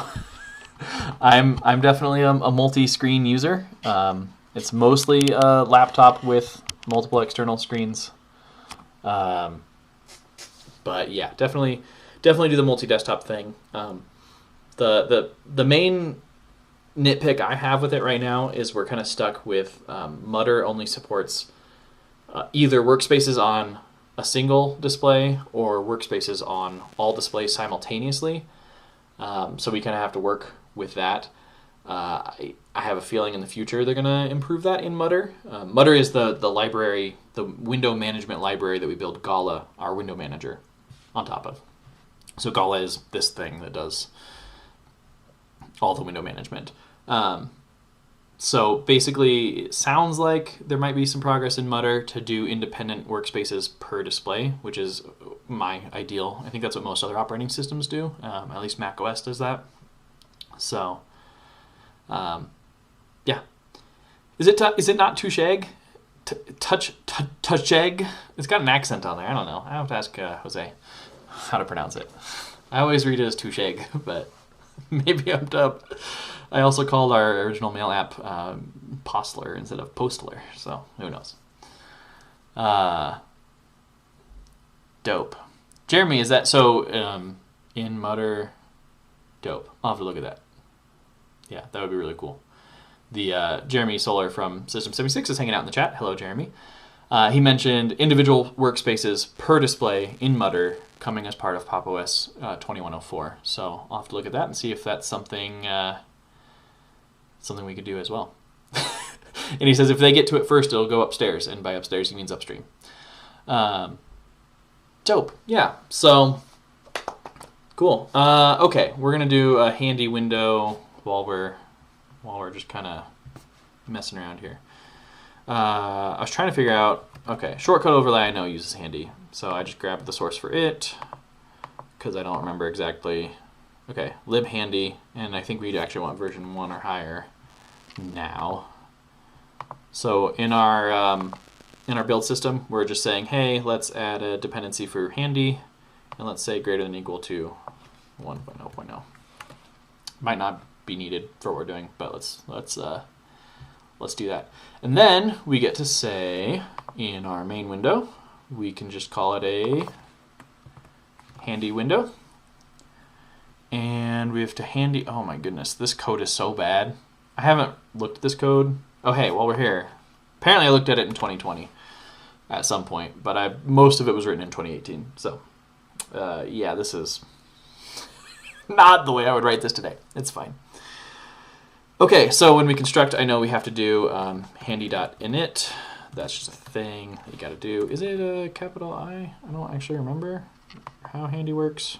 I'm definitely a multi-screen user. It's mostly a laptop with multiple external screens. But yeah, definitely do the multi-desktop thing. The main nitpick I have with it right now is we're kind of stuck with Mutter only supports either workspaces on a single display or workspaces on all displays simultaneously. So we kind of have to work with that. I have a feeling in the future they're going to improve that in Mutter. Mutter is the library, the window management library that we build Gala, our window manager, on top of. So Gala is this thing that does all the window management. So basically, it sounds like there might be some progress in Mutter to do independent workspaces per display, which is my ideal. I think that's what most other operating systems do. At least Mac OS does that. So, yeah. Is it not Toucheg? Toucheg? It's got an accent on there. I don't know. I have to ask Jose how to pronounce it. I always read it as Toucheg, but maybe I'm dumb. I also called our original mail app Postler instead of Postler, so who knows. Dope. Jeremy, is that so in Mutter? Dope. I'll have to look at that. Yeah, that would be really cool. The Jeremy Solar from System 76 is hanging out in the chat. Hello, Jeremy. He mentioned individual workspaces per display in Mutter coming as part of Pop! OS 2104. So I'll have to look at that and see if that's something something we could do as well. And he says if they get to it first, it'll go upstairs. And by upstairs, he means upstream. Dope. Yeah. So cool. Okay, we're gonna do a handy window while we're just kind of messing around here. I was trying to figure out. Okay, shortcut overlay I know uses handy, so I just grabbed the source for it because I don't remember exactly. Okay, libhandy, and I think we actually want version 1 or higher now. So in our build system, we're just saying, hey, let's add a dependency for handy, and let's say greater than or equal to 1.0.0. Might not be needed for what we're doing, but let's do that. And then we get to say in our main window, we can just call it a handy window. And we have to handy, oh my goodness, this code is so bad. I haven't looked at this code. Oh, hey, while we're here, apparently I looked at it in 2020 at some point, but most of it was written in 2018. So, yeah, this is not the way I would write this today. It's fine. Okay, so when we construct, I know we have to do handy.init. That's just a thing that you got to do. Is it a capital I? I don't actually remember how handy works.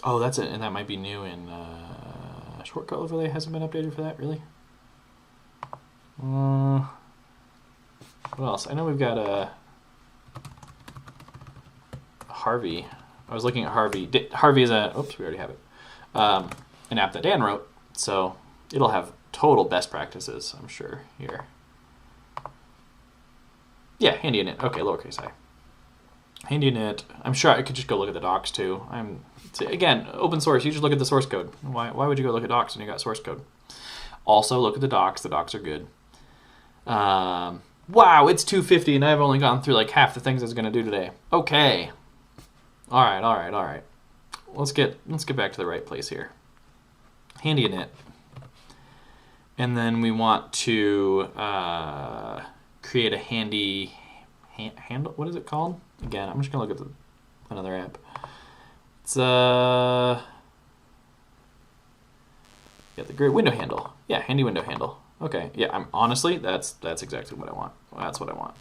Oh, that's it, and that might be new in shortcut overlay hasn't been updated for that, really? What else? I know we've got a Harvey. I was looking at Harvey. Harvey is a, oops, we already have it, an app that Dan wrote. So it'll have total best practices, I'm sure, here. Yeah, Handy Init. Okay, lowercase I. Handy Init. I'm sure I could just go look at the docs too. Again, open source. You just look at the source code. Why would you go look at docs when you got source code? Also, look at the docs. The docs are good. Wow, it's 2:50 and I've only gone through like half the things I was going to do today. Okay. All right. Let's get back to the right place here. Handy Init. And then we want to create a handy handle. What is it called? Again, I'm just going to look at another app. It's the great window handle. Yeah, handy window handle. Okay, yeah, honestly, that's exactly what I want. That's what I want.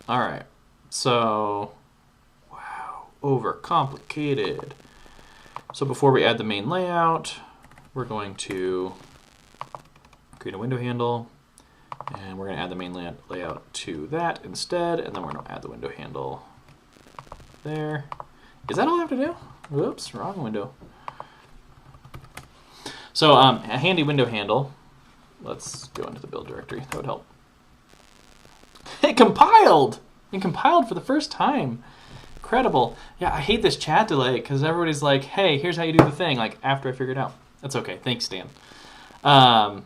All right, so, wow, overcomplicated. So before we add the main layout, we're going to create a window handle, and we're going to add the main layout to that instead, and then we're going to add the window handle there. Is that all I have to do? Whoops, wrong window. So a handy window handle. Let's go into the build directory. That would help. It compiled! It compiled for the first time. Incredible. Yeah, I hate this chat delay because everybody's like, hey, here's how you do the thing, like after I figure it out. That's okay. Thanks, Dan. I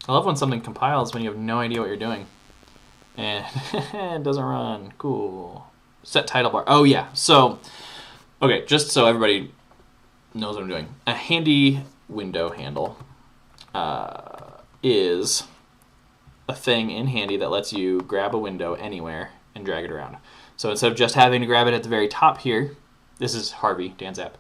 love when something compiles when you have no idea what you're doing. And it doesn't run. Cool. Set title bar. Oh, yeah. So, okay, just so everybody knows what I'm doing. A handy window handle is a thing in Handy that lets you grab a window anywhere and drag it around. So instead of just having to grab it at the very top here, this is Harvey, Dan's app,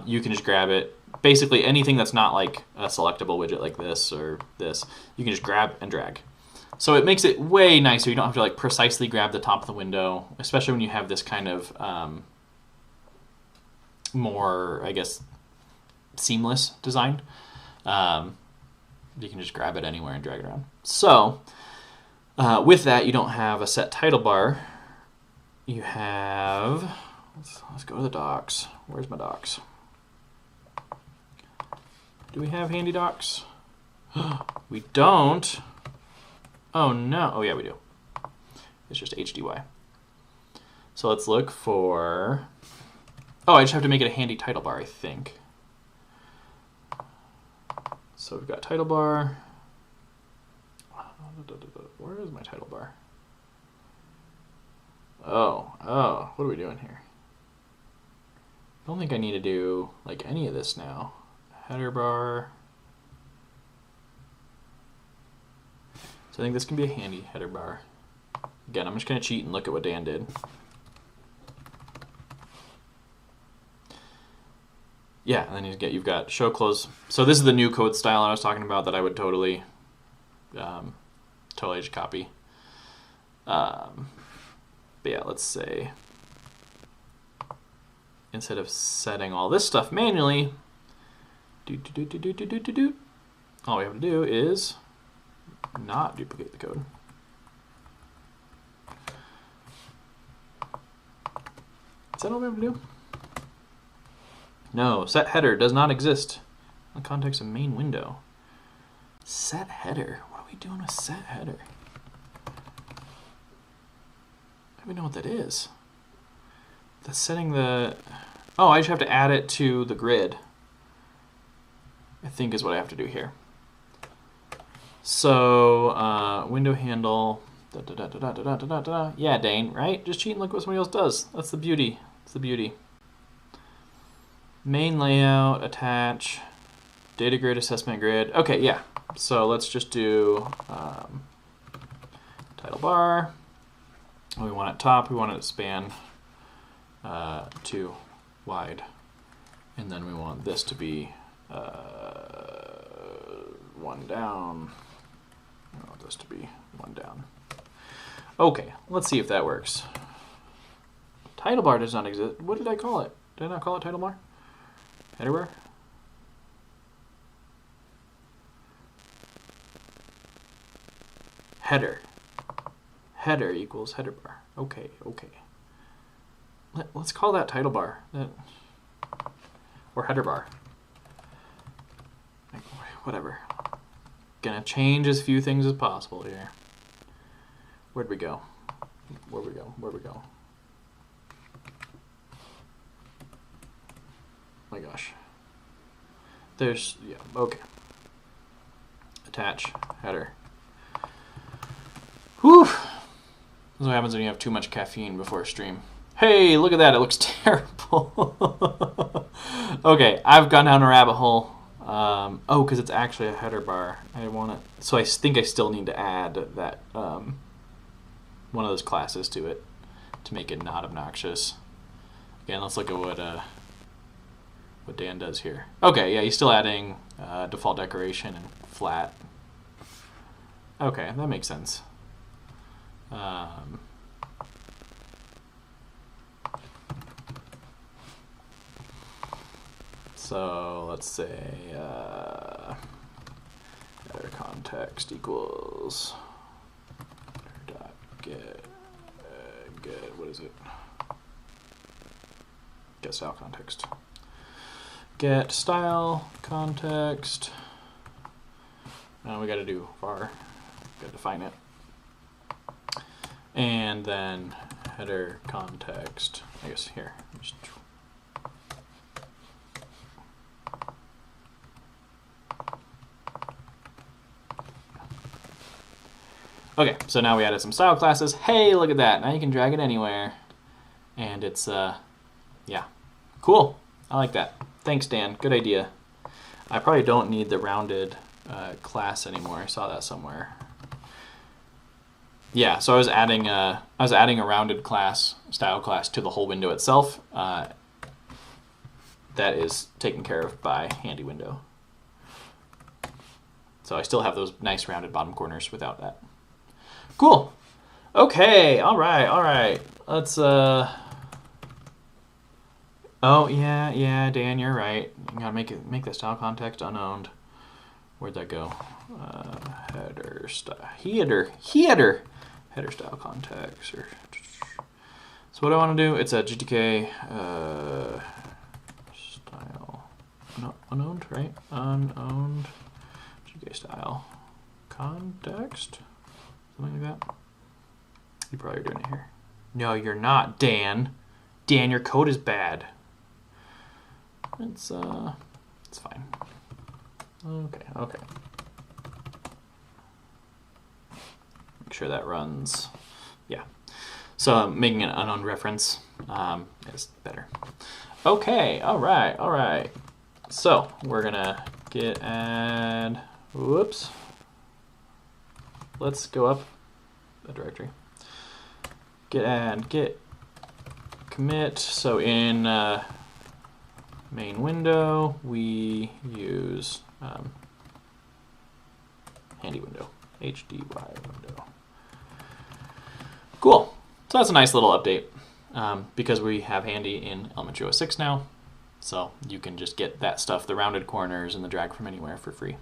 you can just grab it. Basically anything that's not like a selectable widget like this or this, you can just grab and drag. So it makes it way nicer. You don't have to like precisely grab the top of the window, especially when you have this kind of more, I guess, seamless design. You can just grab it anywhere and drag it around. So with that, you don't have a set title bar. You have, let's go to the docs. Where's my docs? Do we have handy docs? We don't. Oh no. Oh yeah, we do. It's just HDY. So let's look for, oh, I just have to make it a handy title bar, I think. So we've got title bar. Where is my title bar? Oh, what are we doing here? I don't think I need to do like any of this now. Header bar. So I think this can be a handy header bar. Again, I'm just going to cheat and look at what Dan did. Yeah, and then you've got show close. So this is the new code style I was talking about that I would totally just copy. But yeah, let's say instead of setting all this stuff manually, all we have to do is not duplicate the code. Is that all we have to do? No, set header does not exist in the context of main window. Set header? What are we doing with set header? I don't even know what that is. That's setting the... Oh, I just have to add it to the grid, I think is what I have to do here. So, window handle... Yeah, Dane, right? Just cheat and look what somebody else does. That's the beauty. That's the beauty. Main layout, attach, data grid, assessment grid. Okay, yeah. So let's just do title bar. We want it top. We want it to span 2 wide. And then we want this to be 1 down. I want this to be 1 down. Okay, let's see if that works. Title bar does not exist. What did I call it? Did I not call it title bar? Header bar? Header. Header equals header bar. Okay, okay. let's call that title bar, or header bar. Whatever. Gonna change as few things as possible here. Where'd we go? Where'd we go? Where'd we go? My gosh. There's, yeah, okay. Attach, header. Whew. This is what happens when you have too much caffeine before a stream. Hey, look at that. It looks terrible. Okay, I've gone down a rabbit hole. Oh, because it's actually a header bar. I want it. So I think I still need to add that one of those classes to it to make it not obnoxious. Again, let's look at what Dan does here. Okay, yeah, he's still adding default decoration and flat. Okay, that makes sense. So let's say header context equals dot get what is it? Get style context. Get style context. Now we got to do var. Got to define it. And then header context. I guess here. Just okay, so now we added some style classes. Hey, look at that. Now you can drag it anywhere. And it's, yeah, cool. I like that. Thanks, Dan. Good idea. I probably don't need the rounded class anymore. I saw that somewhere. Yeah, so I was adding a rounded class, style class, to the whole window itself. That is taken care of by Handy Window. So I still have those nice rounded bottom corners without that. Cool. Okay. All right. Let's. Oh yeah, Dan, you're right. You gotta make the style context unowned. Where'd that go? Header style. Header style context. So what do I want to do? It's a GTK style. No, unowned, right? Unowned GTK style context. Something like that. You probably are doing it here. No, you're not, Dan. Dan, your code is bad. It's fine. Okay. Make sure that runs. Yeah. So making an unknown reference is better. Okay. All right. So we're gonna add. Whoops. Let's go up the directory. Git commit. So in main window, we use Handy Window, HDY window. Cool. So that's a nice little update because we have Handy in Elementary OS 6 now. So you can just get that stuff, the rounded corners and the drag from anywhere for free.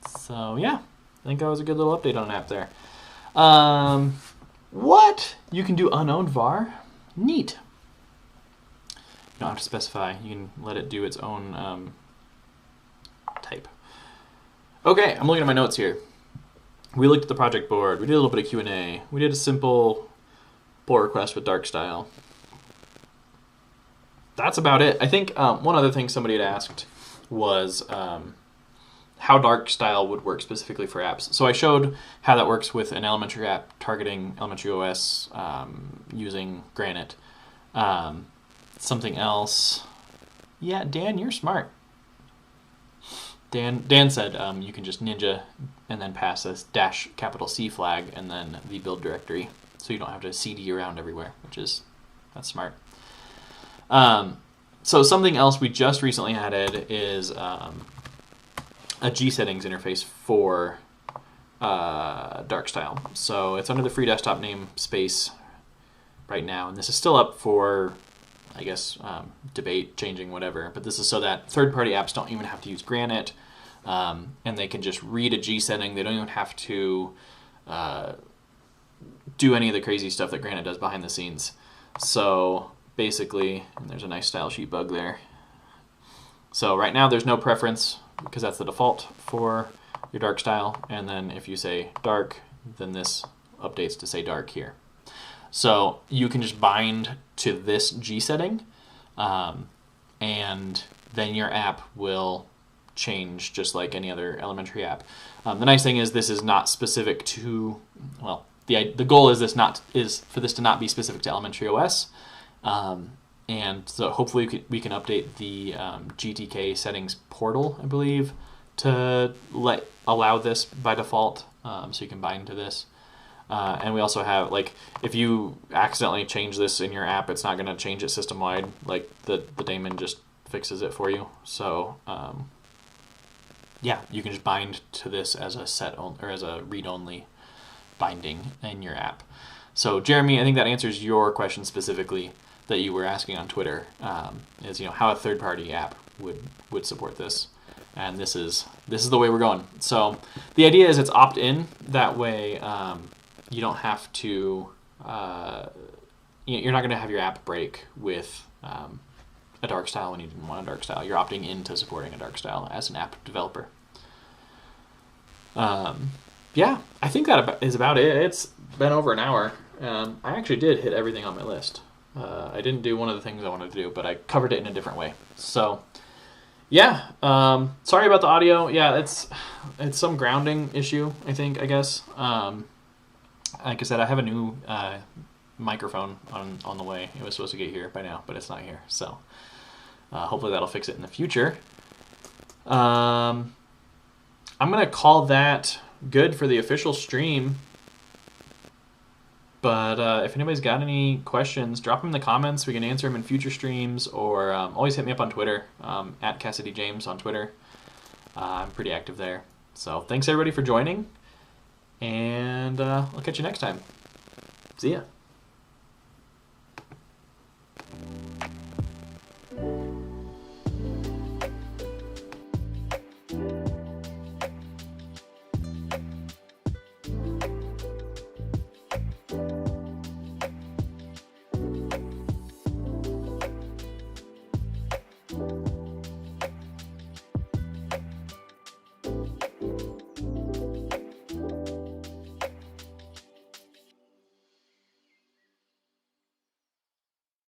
So yeah. I think that was a good little update on an app there. What? You can do unowned var? Neat. You don't have to specify. You can let it do its own type. Okay, I'm looking at my notes here. We looked at the project board. We did a little bit of Q&A. We did a simple pull request with dark style. That's about it. I think one other thing somebody had asked was how dark style would work specifically for apps. So I showed how that works with an elementary app targeting elementary OS using Granite. Something else. Yeah, Dan, you're smart. Dan said you can just ninja and then pass this $C flag and then the build directory, so you don't have to CD around everywhere, that's smart. So something else we just recently added is a G settings interface for dark style. So it's under the free desktop namespace right now, and this is still up for, I guess, debate, changing, whatever. But this is so that third-party apps don't even have to use Granite, and they can just read a G setting. They don't even have to do any of the crazy stuff that Granite does behind the scenes. So basically, and there's a nice style sheet bug there. So right now there's no preference because that's the default for your dark style. And then if you say dark, then this updates to say dark here. So you can just bind to this G setting, and then your app will change just like any other elementary app. The nice thing is this is not specific to, well, the goal is for this to not be specific to elementary OS. And so hopefully we can update the GTK settings portal, I believe, to allow this by default, so you can bind to this. And we also have, like, if you accidentally change this in your app, it's not going to change it system-wide. Like, the daemon just fixes it for you. So, yeah, you can just bind to this as a or as a read-only binding in your app. So, Jeremy, I think that answers your question specifically that you were asking on Twitter, is, you know, how a third-party app would support this. And this is the way we're going. So the idea is it's opt-in. That way you don't have to, you're not going to have your app break with a dark style when you didn't want a dark style. You're opting into supporting a dark style as an app developer. Yeah, I think that is about it. It's been over an hour. I actually did hit everything on my list. I didn't do one of the things I wanted to do, but I covered it in a different way. So, yeah, sorry about the audio. Yeah, it's some grounding issue, I guess. Like I said, I have a new microphone on the way. It was supposed to get here by now, but it's not here. So, hopefully that'll fix it in the future. I'm going to call that good for the official stream. But if anybody's got any questions, drop them in the comments. We can answer them in future streams, or always hit me up on Twitter, at Cassidy James on Twitter. I'm pretty active there. So thanks everybody for joining, and I'll catch you next time. See ya.